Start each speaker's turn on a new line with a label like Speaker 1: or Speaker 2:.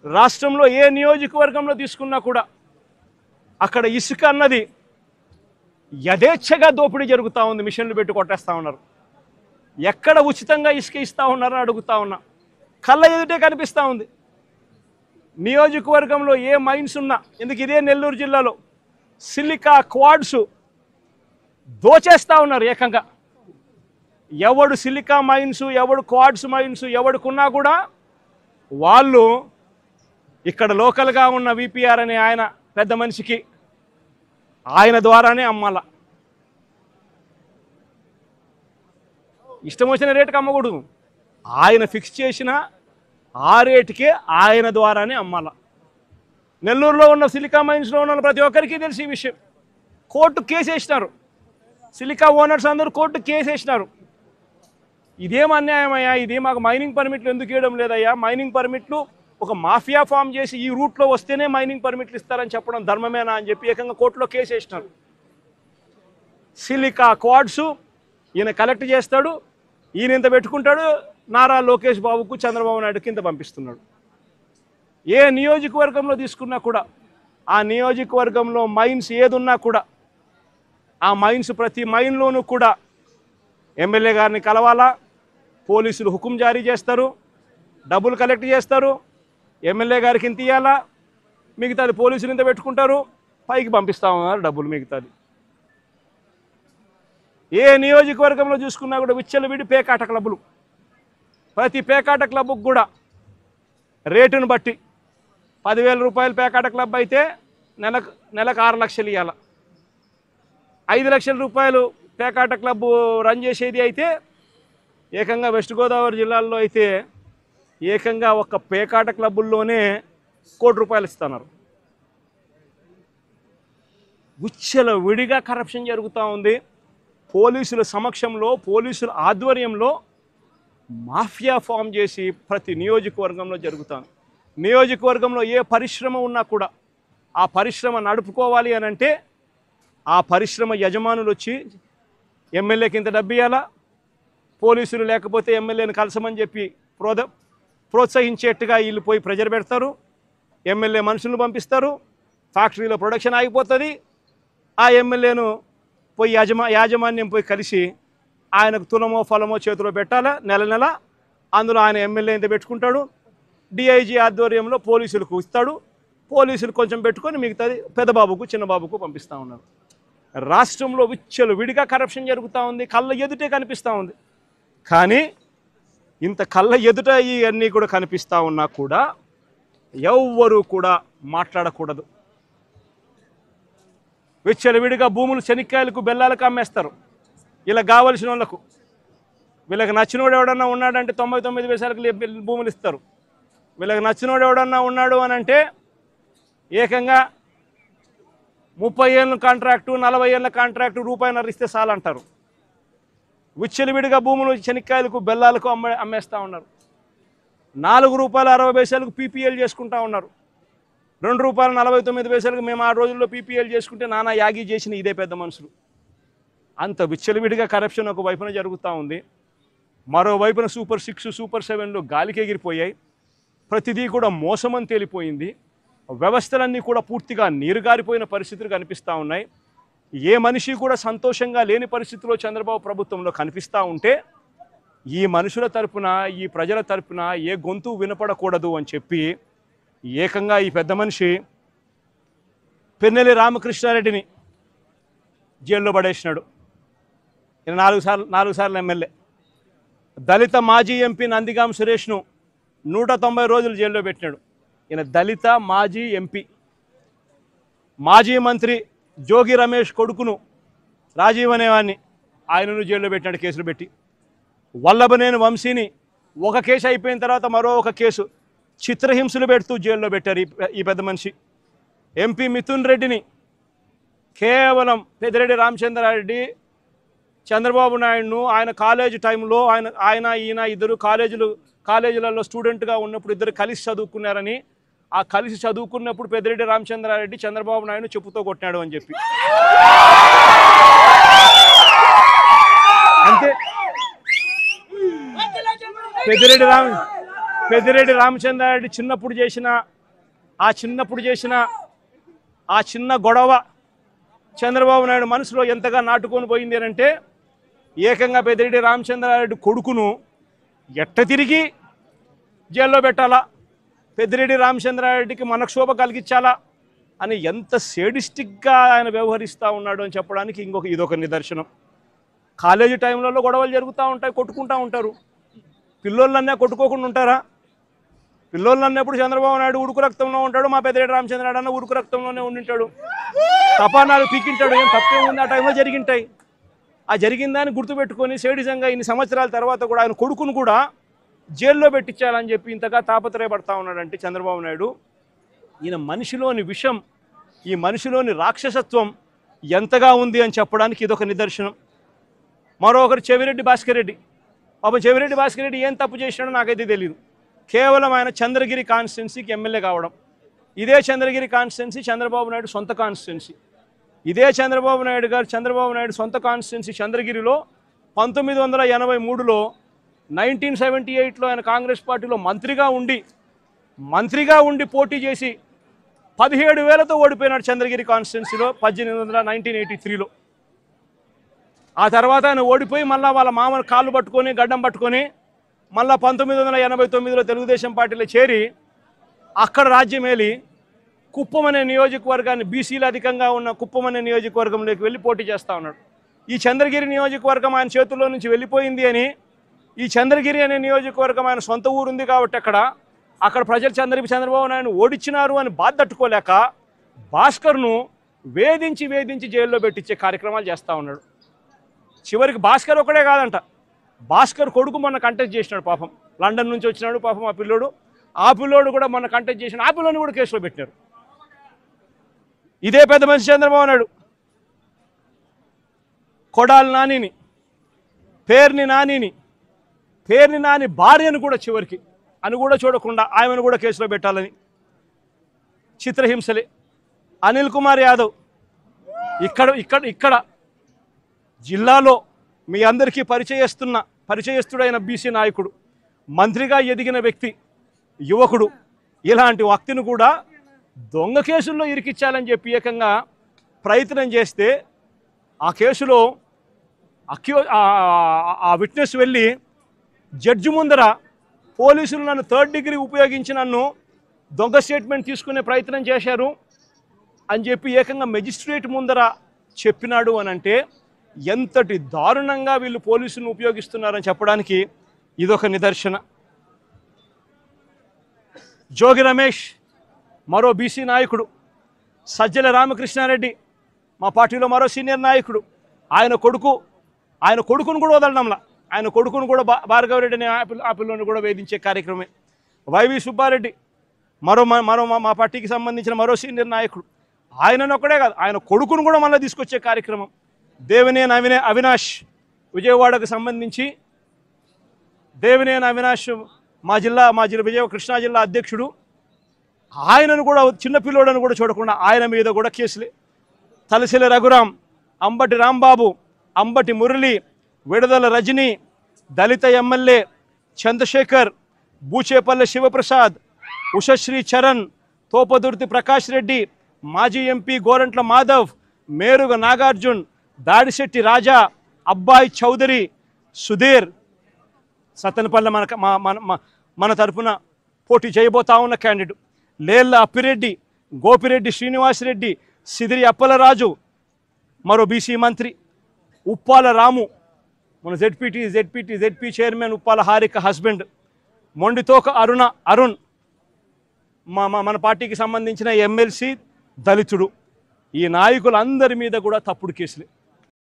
Speaker 1: రాష్ట్రంలో ఏ నియోజకవర్గంలో తీసుకున్నా కూడా అక్కడ ఇసుక అన్నది యథేచ్ఛగా దోపిడీ జరుగుతూ ఉంది. మిషన్లు పెట్టి కొట్టేస్తూ ఉన్నారు. ఎక్కడ ఉచితంగా ఇసుక ఇస్తూ ఉన్నారని అడుగుతా ఉన్నా. కళ్ళ ఎదుటే కనిపిస్తూ ఉంది. నియోజకవర్గంలో ఏ మైన్స్ ఉన్నా, ఎందుకు ఇదే నెల్లూరు జిల్లాలో సిలికా క్వాడ్స్ దోచేస్తూ ఉన్నారు ఏకంగా. ఎవడు సిలికా మైన్స్, ఎవడు క్వాడ్స్ మైన్స్ ఎవడుకున్నా కూడా వాళ్ళు ఇక్కడ లోకల్గా ఉన్న విపిఆర్ అనే ఆయన పెద్ద మనిషికి ఆయన ద్వారానే అమ్మాల. ఇష్టం వచ్చిన రేటుకి అమ్మకూడదు. ఆయన ఫిక్స్ చేసిన ఆ రేటుకే ఆయన ద్వారానే అమ్మాల. నెల్లూరులో ఉన్న సిలికా మైన్స్లో ఉన్న ప్రతి ఒక్కరికి తెలిసి ఈ విషయం. కోర్టు కేసు వేసినారు. సిలికా ఓనర్స్ అందరూ కోర్టు కేసు వేసినారు. ఇదేం అన్యాయమయ్యా, ఇది మాకు మైనింగ్ పర్మిట్లు ఎందుకు ఇవ్వడం లేదయ్యా, మైనింగ్ పర్మిట్లు ఒక మాఫియా ఫామ్ చేసి ఈ రూట్లో వస్తేనే మైనింగ్ పర్మిట్లు ఇస్తారని చెప్పడం ధర్మమేనా అని చెప్పి ఏకంగా కోర్టులో కేసు వేసినారు. సిలికా క్వాడ్స్ ఈయన కలెక్ట్ చేస్తాడు, ఈయన ఇంత పెట్టుకుంటాడు, నారా లోకేష్ బాబుకు చంద్రబాబు నాయుడుకి ఇంత పంపిస్తున్నాడు. ఏ నియోజకవర్గంలో తీసుకున్నా కూడా ఆ నియోజకవర్గంలో మైన్స్ ఏదున్నా కూడా ఆ మైన్స్ ప్రతి మైన్లోనూ కూడా ఎమ్మెల్యే గారిని కలవాలా, పోలీసులు హుకుం జారీ చేస్తారు, డబ్బులు కలెక్ట్ చేస్తారు, ఎమ్మెల్యే గారికి ఇంత ఇవ్వాలా, మిగతాది పోలీసులు ఇంత పెట్టుకుంటారు, పైకి పంపిస్తామన్నారు డబ్బులు మిగతాది. ఏ నియోజకవర్గంలో చూసుకున్నా కూడా విచ్చలవిడి పేకాట క్లబ్బులు. ప్రతి పేకాట క్లబ్కు కూడా రేటును బట్టి 10,000 రూపాయలు పేకాట క్లబ్ అయితే నెలకు 6 లక్షలు ఇవ్వాలి. 5 లక్షల రూపాయలు పేకాట క్లబ్ రన్ చేసేది అయితే ఏకంగా వెస్ట్ గోదావరి జిల్లాలో అయితే ఏకంగా ఒక పేకాట క్లబ్బుల్లోనే ₹1 కోటి ఇస్తున్నారు. విచ్చల విడిగా కరప్షన్ జరుగుతూ ఉంది. పోలీసుల సమక్షంలో, పోలీసుల ఆధ్వర్యంలో మాఫియా ఫామ్ చేసి ప్రతి నియోజకవర్గంలో జరుగుతాను. నియోజకవర్గంలో ఏ పరిశ్రమ ఉన్నా కూడా ఆ పరిశ్రమ నడుపుకోవాలి అని అంటే ఆ పరిశ్రమ యజమానులు వచ్చి ఎమ్మెల్యేకి ఇంత డబ్బు ఇవ్వాలా, పోలీసులు లేకపోతే ఎమ్మెల్యేని కలసమని చెప్పి ప్రోత్సహించేట్టుగా వీళ్ళు పోయి ప్రెజర్ పెడతారు, ఎమ్మెల్యే మనుషులను పంపిస్తారు, ఫ్యాక్టరీలో ప్రొడక్షన్ ఆగిపోతుంది. ఆ ఎమ్మెల్యేను పోయి యాజమాన్యం పోయి కలిసి ఆయనకు తులమో ఫలమో చేతిలో పెట్టాలా నెల నెల. అందులో ఆయన ఎమ్మెల్యే ఇంత పెట్టుకుంటాడు, డిఐజీ ఆధ్వర్యంలో పోలీసులకు ఇస్తాడు, పోలీసులు కొంచెం పెట్టుకొని మిగతాది పెద్దబాబుకు చిన్నబాబుకు పంపిస్తూ ఉన్నారు. రాష్ట్రంలో విచ్చలు విడిగా కరప్షన్ జరుగుతూ ఉంది. కళ్ళ ఎదుటే కనిపిస్తూ ఉంది. కానీ ఇంత కళ్ళ ఎదుట ఇవన్నీ కూడా కనిపిస్తూ ఉన్నా కూడా ఎవ్వరూ కూడా మాట్లాడకూడదు. విచ్చలవిడిగా భూములు శనిక్కాయలకు బెల్లాలకు అమ్మేస్తారు. ఇలా కావలసిన వాళ్ళకు, వీళ్ళకి నచ్చినోడు ఎవడన్నా ఉన్నాడంటే 99 పైసలకు భూములు ఇస్తారు. వీళ్ళకి నచ్చినోడు ఎవడన్నా ఉన్నాడు అని అంటే ఏకంగా 30 ఏళ్ళ కాంట్రాక్టు, 40 ఏళ్ళ కాంట్రాక్టు రూపాయిన్నర ఇస్తే చాలంటారు. విచ్చలవిడిగా భూములు శనిక్కాయలకు బెల్లాలకు అమ్మేస్తూ ఉన్నారు. ₹4.60 పీపీఎల్ చేసుకుంటా ఉన్నారు. ₹2.49 మేము ఆ రోజుల్లో పీపీఎల్ చేసుకుంటే నానా యాగి చేసిన ఇదే పెద్ద మనుషులు. అంత విచ్చలవిడిగా కరప్షన్ ఒక వైపున జరుగుతూ ఉంది. మరోవైపున సూపర్ 6, సూపర్ 7లు గాలికి ఎగిరిపోయాయి. ప్రతిదీ కూడా మోసమని తేలిపోయింది. వ్యవస్థలన్నీ కూడా పూర్తిగా నీరుగారిపోయిన పరిస్థితులు కనిపిస్తూ ఉన్నాయి. ఏ మనిషి కూడా సంతోషంగా లేని పరిస్థితుల్లో చంద్రబాబు ప్రభుత్వంలో కనిపిస్తూ ఉంటే ఈ మనుషుల తరపున, ఈ ప్రజల తరపున ఏ గొంతు వినపడకూడదు అని చెప్పి ఏకంగా ఈ పెద్ద మనిషి పెన్నెల్లి రామకృష్ణారెడ్డిని జైల్లో పడేసినాడు. ఈయన 4 సార్లు ఎమ్మెల్యే. దళిత మాజీ ఎంపీ నందిగాం సురేష్ను 190 రోజులు జైల్లో పెట్టినాడు. ఈయన దళిత మాజీ ఎంపీ. మాజీ మంత్రి జోగి రమేష్ కొడుకును రాజీవ్ అనేవాడిని ఆయనను జైల్లో పెట్టినాడు కేసులు పెట్టి. వల్లభనేని వంశీని ఒక కేసు అయిపోయిన తర్వాత మరో ఒక కేసు చిత్రహింసలు పెడుతూ జైల్లో పెట్టారు ఈ పెద్ద మనిషి. ఎంపీ మిథున్ రెడ్డిని కేవలం పెద్దిరెడ్డి రామచంద్రారెడ్డి చంద్రబాబు నాయుడును ఆయన కాలేజ్ టైంలో ఈయన ఇద్దరు కాలేజీలలో స్టూడెంట్గా ఉన్నప్పుడు ఇద్దరు కలిసి చదువుకున్నారని, ఆ కలిసి చదువుకున్నప్పుడు పెద్దిరెడ్డి రామచంద్రారెడ్డి చంద్రబాబు నాయుడు చెప్పుతో కొట్టినాడు అని చెప్పి. అంతే. పెద్దిరెడ్డి రామచంద్రారెడ్డి చిన్నప్పుడు చేసిన ఆ చిన్నప్పుడు చేసిన ఆ చిన్న గొడవ చంద్రబాబు నాయుడు మనసులో ఎంతగా నాటుకొని పోయింది అంటే ఏకంగా పెద్దిరెడ్డి రామచంద్రారెడ్డి కొడుకును ఎట్ట తిరిగి జైల్లో పెట్టాలా, పెద్దిరెడ్డి రామచంద్రారెడ్డికి మనక్షోభ కలిగించాలా అని ఎంత సేడిస్టిక్గా ఆయన వ్యవహరిస్తూ ఉన్నాడు అని చెప్పడానికి ఇదొక నిదర్శనం. కాలేజీ టైంలలో గొడవలు జరుగుతూ ఉంటాయి, కొట్టుకుంటూ ఉంటారు. పిల్లోళ్ళన్నా కొట్టుకోకుండా ఉంటారా? పిల్లోళ్ళు అన్నప్పుడు చంద్రబాబు నాయుడు ఉడుకు రక్తంలో ఉంటాడు, మా పెద్దిరెడ్డి రామచంద్రారెడ్డి అన్న ఉడుకు రక్తంలోనే ఉండింటాడు. తపానాలు పీకింటాడు, ఏం తప్పేముంది? ఆ టైంలో జరిగింటాయి. ఆ జరిగిందాన్ని గుర్తుపెట్టుకొని సేడిజంగా ఇన్ని సంవత్సరాల తర్వాత కూడా ఆయన కొడుకును కూడా జైల్లో పెట్టించాలని చెప్పి ఇంతగా తాపత్రయపడతా ఉన్నాడంటే చంద్రబాబు నాయుడు, ఈయన మనిషిలోని విషం, ఈ మనిషిలోని రాక్షసత్వం ఎంతగా ఉంది అని చెప్పడానికి ఇదొక నిదర్శనం. మరొకరు చెవిరెడ్డి భాస్కర్ రెడ్డి. పాపం చెవిరెడ్డి భాస్కర్ రెడ్డి ఏం తప్పు చేసినాడో నాకైతే తెలియదు. కేవలం ఆయన చంద్రగిరి కాన్స్టిట్యున్సీకి ఎమ్మెల్యే కావడం. ఇదే చంద్రగిరి కాన్స్టిట్యున్సీ చంద్రబాబు నాయుడు సొంత కాన్స్టిట్యున్సీ. ఇదే చంద్రబాబు నాయుడు సొంత కాన్స్టిట్యున్సీ చంద్రగిరిలో 1983లో 1978లో ఆయన కాంగ్రెస్ పార్టీలో మంత్రిగా ఉండి పోటీ చేసి 17,000తో ఓడిపోయినాడు చంద్రగిరి కాన్స్టిట్యున్సీలో 1983లో. ఆ తర్వాత ఆయన ఓడిపోయి మళ్ళీ వాళ్ళ మామను కాళ్ళు పట్టుకొని గడ్డం పట్టుకొని మళ్ళీ 1989లో తెలుగుదేశం పార్టీలో చేరి అక్కడ రాజ్యమేలి కుప్పం అనే నియోజకవర్గాన్ని, బీసీలు అధికంగా ఉన్న కుప్పం అనే నియోజకవర్గంలోకి వెళ్ళి పోటీ చేస్తూ ఉన్నాడు. ఈ చంద్రగిరి నియోజకవర్గం ఆయన చేతుల్లో నుంచి వెళ్ళిపోయింది అని, ఈ చంద్రగిరి అనే నియోజకవర్గం ఆయన సొంత ఊరుంది కాబట్టి అక్కడ ప్రజలు చంద్రబాబు నాయుడు ఓడించినారు అని బాధ తట్టుకోలేక భాస్కర్ను వేధించి జైల్లో పెట్టించే కార్యక్రమాలు చేస్తూ ఉన్నాడు. చివరికి భాస్కర్ ఒకడే కాదంట, భాస్కర్ కొడుకు మొన్న కంటెస్ట్ చేసినాడు. పాపం లండన్ నుంచి వచ్చినాడు పాపం ఆ పిల్లోడు కూడా మొన్న కంటెస్ట్ చేసినాడు. ఆ పిల్లోని కూడా కేసులో పెట్టినారు. ఇదే పెద్ద మనిషి చంద్రబాబు నాయుడు కొడాలి నానిని, పేర్ని నాని భార్యను కూడా చివరికి అని కూడా చూడకుండా ఆమెను కూడా కేసులో పెట్టాలని చిత్రహింసలే. అనిల్ కుమార్ యాదవ్ ఇక్కడ జిల్లాలో మీ అందరికీ పరిచయస్తుడైన బీసీ నాయకుడు, మంత్రిగా ఎదిగిన వ్యక్తి, యువకుడు, ఇలాంటి వ్యక్తిని కూడా దొంగ కేసుల్లో ఇరికించాలని చెప్పి ఏకంగా ప్రయత్నం చేస్తే ఆ కేసులో ఆ విట్నెస్ వెళ్ళి జడ్జి ముందర పోలీసులు నన్ను 3rd డిగ్రీ ఉపయోగించి నన్ను దొంగ స్టేట్మెంట్ తీసుకునే ప్రయత్నం చేశారు అని చెప్పి ఏకంగా మెజిస్ట్రేట్ ముందర చెప్పినాడు అని అంటే ఎంతటి దారుణంగా వీళ్ళు పోలీసులను ఉపయోగిస్తున్నారని చెప్పడానికి ఇదొక నిదర్శన. జోగి రమేష్ మరో బీసీ నాయకుడు, సజ్జల రామకృష్ణారెడ్డి మా పార్టీలో మరో సీనియర్ నాయకుడు, ఆయన కొడుకును కూడా వదలడంలా, ఆయన కొడుకును కూడా భార్గవరెడ్డి అనే ఆ పిల్లని కూడా వేధించే కార్యక్రమే. వైవి సుబ్బారెడ్డి మరో మా పార్టీకి సంబంధించిన మరో సీనియర్ నాయకుడు, ఆయనను ఒక్కడే కాదు ఆయన కొడుకును కూడా మళ్ళీ తీసుకొచ్చే కార్యక్రమం. దేవినేని అవినాష్ విజయవాడకు సంబంధించి దేవినేని అవినాష్ మా జిల్లా కృష్ణా జిల్లా అధ్యక్షుడు, ఆయనను కూడా చిన్నపిల్లోడని కూడా చూడకుండా ఆయన మీద కూడా కేసులే. తలసిల రఘురాం, అంబటి రాంబాబు, అంబటి మురళి, విడదల రజని, దళిత ఎమ్మెల్యే చంద్రశేఖర్, బూచేపల్లి శివప్రసాద్, ఉషశ్రీ చరణ్, తోపదుర్తి ప్రకాష్ రెడ్డి, మాజీ ఎంపీ గోరంట్ల మాధవ్, మేరుగ నాగార్జున్, దాడిశెట్టి రాజా, అబ్బాయి చౌదరి, సుధీర్, సత్తెనపల్లి మన తరఫున పోటీ చేయబోతా ఉన్న క్యాండిడేట్, లేళ్ల అప్పిరెడ్డి, గోపిరెడ్డి శ్రీనివాసరెడ్డి, సిదిరి అప్పలరాజు, మరో బీసీ మంత్రి ఉప్పాల రాము, మన ZP chairman Uppala Harika husband, Mondithoka Arun మన పార్టీకి సంబంధించిన ఎమ్మెల్సీ దళితుడు. ఈ నాయకులందరి మీద కూడా తప్పుడు కేసులే.